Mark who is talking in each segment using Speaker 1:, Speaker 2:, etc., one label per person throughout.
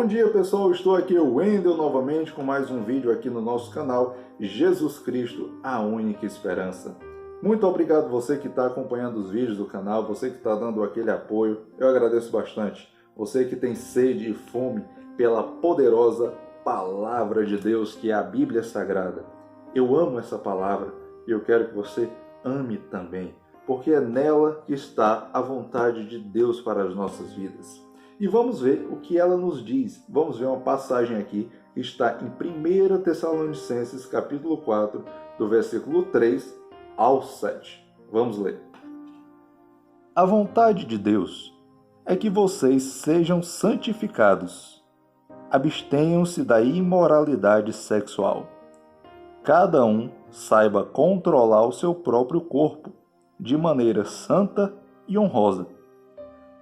Speaker 1: Bom dia, pessoal, estou aqui, o Wendel, novamente com mais um vídeo aqui no nosso canal Jesus Cristo, a única esperança. Muito obrigado você que está acompanhando os vídeos do canal, você que está dando aquele apoio, eu agradeço bastante. Você que tem sede e fome pela poderosa Palavra de Deus, que é a Bíblia Sagrada. Eu amo essa palavra e eu quero que você ame também, porque é nela que está a vontade de Deus para as nossas vidas. E vamos ver o que ela nos diz. Vamos ver uma passagem aqui que está em 1 Tessalonicenses, capítulo 4, do versículo 3 ao 7. Vamos ler. A vontade de Deus é que vocês sejam santificados. Abstenham-se da imoralidade sexual. Cada um saiba controlar o seu próprio corpo de maneira santa e honrosa,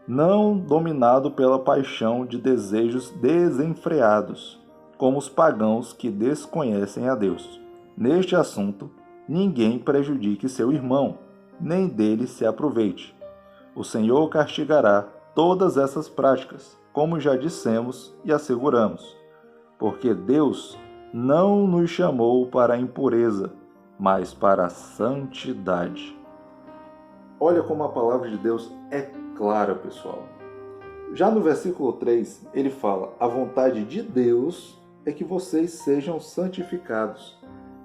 Speaker 1: não dominado pela paixão de desejos desenfreados, como os pagãos que desconhecem a Deus. Neste assunto, ninguém prejudique seu irmão, nem dele se aproveite. O Senhor castigará todas essas práticas, como já dissemos e asseguramos, porque Deus não nos chamou para a impureza, mas para a santidade. Olha como a palavra de Deus é clara, pessoal. Já no versículo 3, ele fala: a vontade de Deus é que vocês sejam santificados.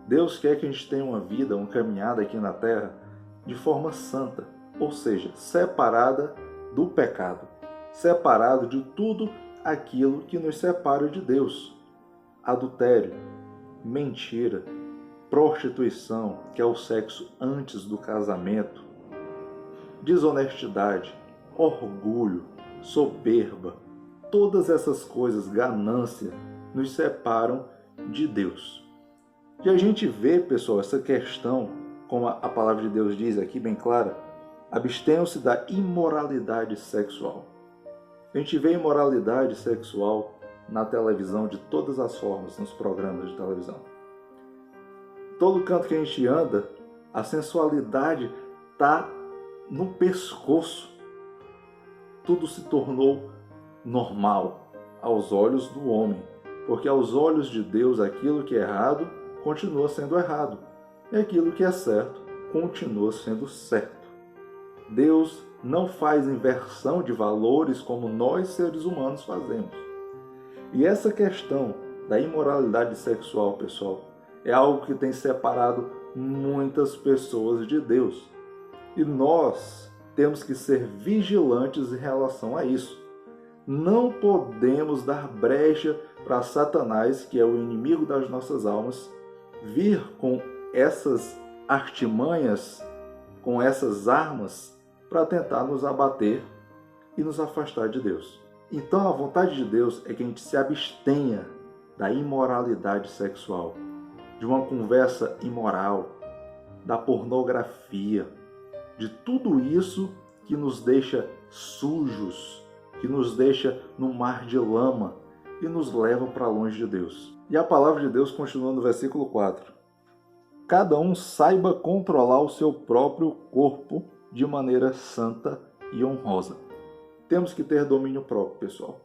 Speaker 1: Deus quer que a gente tenha uma vida, uma caminhada aqui na terra de forma santa, ou seja, separada do pecado, separado de tudo aquilo que nos separa de Deus. Adultério, mentira, prostituição, que é o sexo antes do casamento, desonestidade, orgulho, soberba, todas essas coisas, ganância, nos separam de Deus. E a gente vê, pessoal, essa questão, como a palavra de Deus diz aqui bem clara, abstenham-se da imoralidade sexual. A gente vê imoralidade sexual na televisão de todas as formas, nos programas de televisão. Todo canto que a gente anda, a sensualidade está no pescoço. Tudo se tornou normal aos olhos do homem, porque aos olhos de Deus aquilo que é errado continua sendo errado, e aquilo que é certo continua sendo certo. Deus não faz inversão de valores como nós seres humanos fazemos. E essa questão da imoralidade sexual, pessoal, é algo que tem separado muitas pessoas de Deus. E nós temos que ser vigilantes em relação a isso. Não podemos dar brecha para Satanás, que é o inimigo das nossas almas, vir com essas artimanhas, com essas armas, para tentar nos abater e nos afastar de Deus. Então a vontade de Deus é que a gente se abstenha da imoralidade sexual, de uma conversa imoral, da pornografia, de tudo isso que nos deixa sujos, que nos deixa no mar de lama e nos leva para longe de Deus. E a palavra de Deus continua no versículo 4. Cada um saiba controlar o seu próprio corpo de maneira santa e honrosa. Temos que ter domínio próprio, pessoal.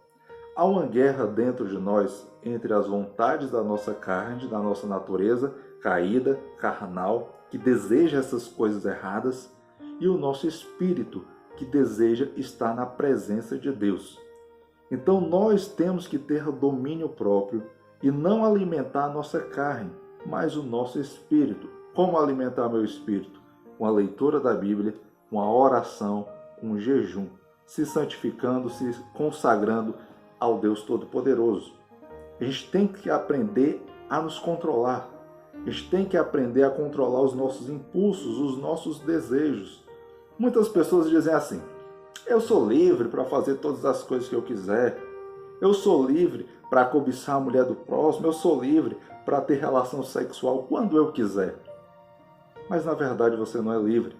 Speaker 1: Há uma guerra dentro de nós entre as vontades da nossa carne, da nossa natureza caída, carnal, que deseja essas coisas erradas, e o nosso espírito, que deseja estar na presença de Deus. Então nós temos que ter domínio próprio e não alimentar a nossa carne, mas o nosso espírito. Como alimentar meu espírito? Com a leitura da Bíblia, com a oração, com o jejum, se santificando, se consagrando ao Deus Todo-Poderoso. A gente tem que aprender a nos controlar. A gente tem que aprender a controlar os nossos impulsos, os nossos desejos. Muitas pessoas dizem assim: eu sou livre para fazer todas as coisas que eu quiser. Eu sou livre para cobiçar a mulher do próximo. Eu sou livre para ter relação sexual quando eu quiser. Mas na verdade você não é livre.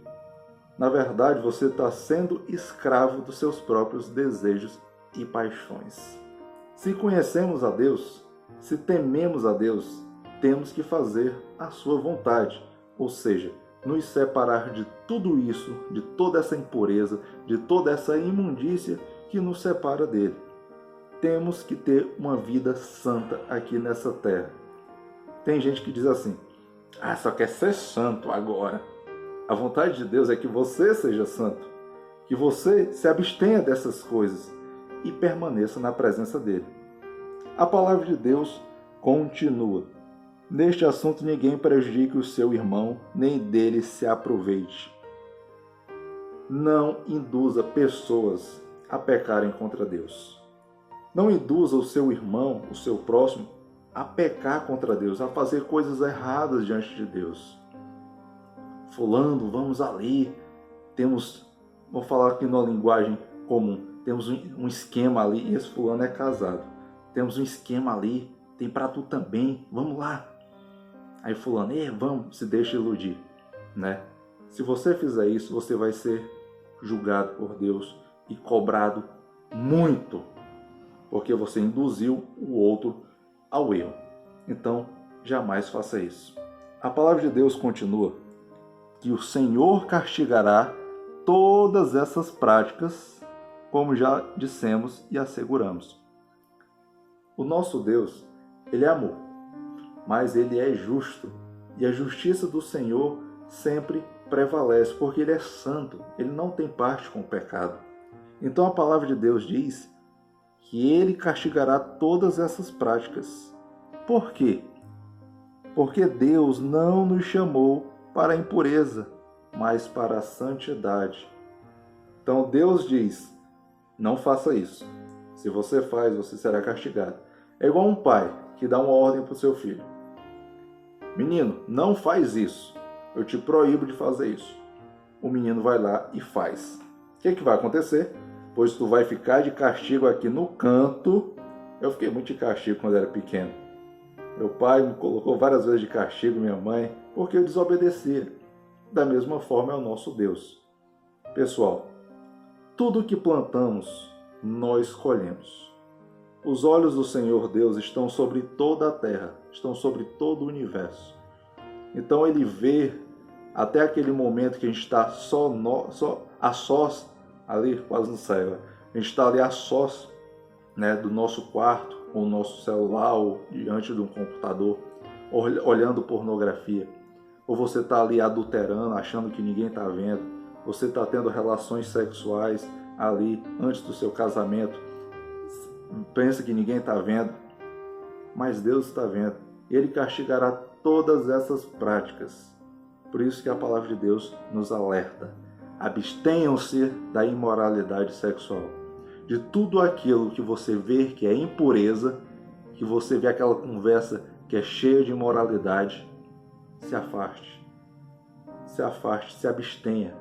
Speaker 1: Na verdade você está sendo escravo dos seus próprios desejos e paixões. Se conhecemos a Deus, se tememos a Deus, temos que fazer a sua vontade, ou seja, nos separar de tudo isso, de toda essa impureza, de toda essa imundícia que nos separa dele. temos que ter uma vida santa aqui nessa terra. Tem gente que diz assim, só quer ser santo agora. A vontade de Deus é que você seja santo, que você se abstenha dessas coisas e permaneça na presença dele. A palavra de Deus continua. Neste assunto ninguém prejudique o seu irmão, nem dele se aproveite. Não induza pessoas a pecarem contra Deus. Não induza o seu irmão, o seu próximo, a pecar contra Deus, a fazer coisas erradas diante de Deus. Fulano, vamos ali, vou falar aqui numa linguagem comum, temos um esquema ali, e esse fulano é casado. Temos um esquema ali, tem para tu também, vamos lá. Aí fulano, vamos, se deixa iludir, né? Se você fizer isso, você vai ser julgado por Deus e cobrado muito, porque você induziu o outro ao erro. Então, jamais faça isso. A palavra de Deus continua que o Senhor castigará todas essas práticas, como já dissemos e asseguramos. O nosso Deus, ele é amor, mas ele é justo, e a justiça do Senhor sempre prevalece, porque ele é santo, ele não tem parte com o pecado. Então a palavra de Deus diz que ele castigará todas essas práticas. Por quê? Porque Deus não nos chamou para a impureza, mas para a santidade. Então Deus diz, não faça isso. Se você faz, você será castigado. É igual um pai que dá uma ordem para o seu filho. Menino, não faz isso. Eu te proíbo de fazer isso. O menino vai lá e faz. O que vai acontecer? Pois tu vai ficar de castigo aqui no canto. Eu fiquei muito de castigo quando era pequeno. Meu pai me colocou várias vezes de castigo, minha mãe, porque eu desobedecia. Da mesma forma é o nosso Deus. Pessoal, tudo que plantamos, nós colhemos. Os olhos do Senhor Deus estão sobre toda a terra, estão sobre todo o universo. Então ele vê até aquele momento que a gente está só a sós, ali quase no céu, a gente está ali a sós, né, do nosso quarto, com o nosso celular ou diante de um computador, olhando pornografia. Ou você está ali adulterando, achando que ninguém está vendo. Você está tendo relações sexuais ali antes do seu casamento. Pensa que ninguém está vendo, mas Deus está vendo. Ele castigará todas essas práticas. Por isso que a palavra de Deus nos alerta. Abstenham-se da imoralidade sexual. De tudo aquilo que você vê que é impureza, que você vê aquela conversa que é cheia de imoralidade, se afaste. Se afaste, se abstenha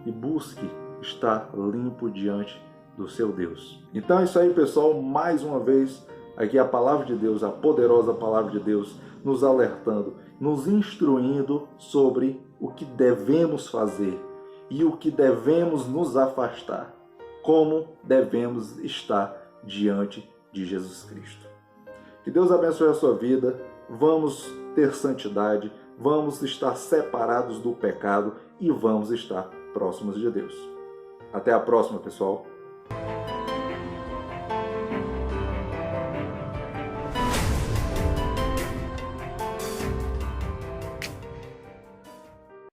Speaker 1: e busque estar limpo diante do seu Deus. Então é isso aí, pessoal. Mais uma vez, aqui a palavra de Deus, a poderosa palavra de Deus, nos alertando, nos instruindo sobre o que devemos fazer e o que devemos nos afastar, como devemos estar diante de Jesus Cristo. Que Deus abençoe a sua vida, vamos ter santidade, vamos estar separados do pecado e vamos estar próximos de Deus. Até a próxima, pessoal.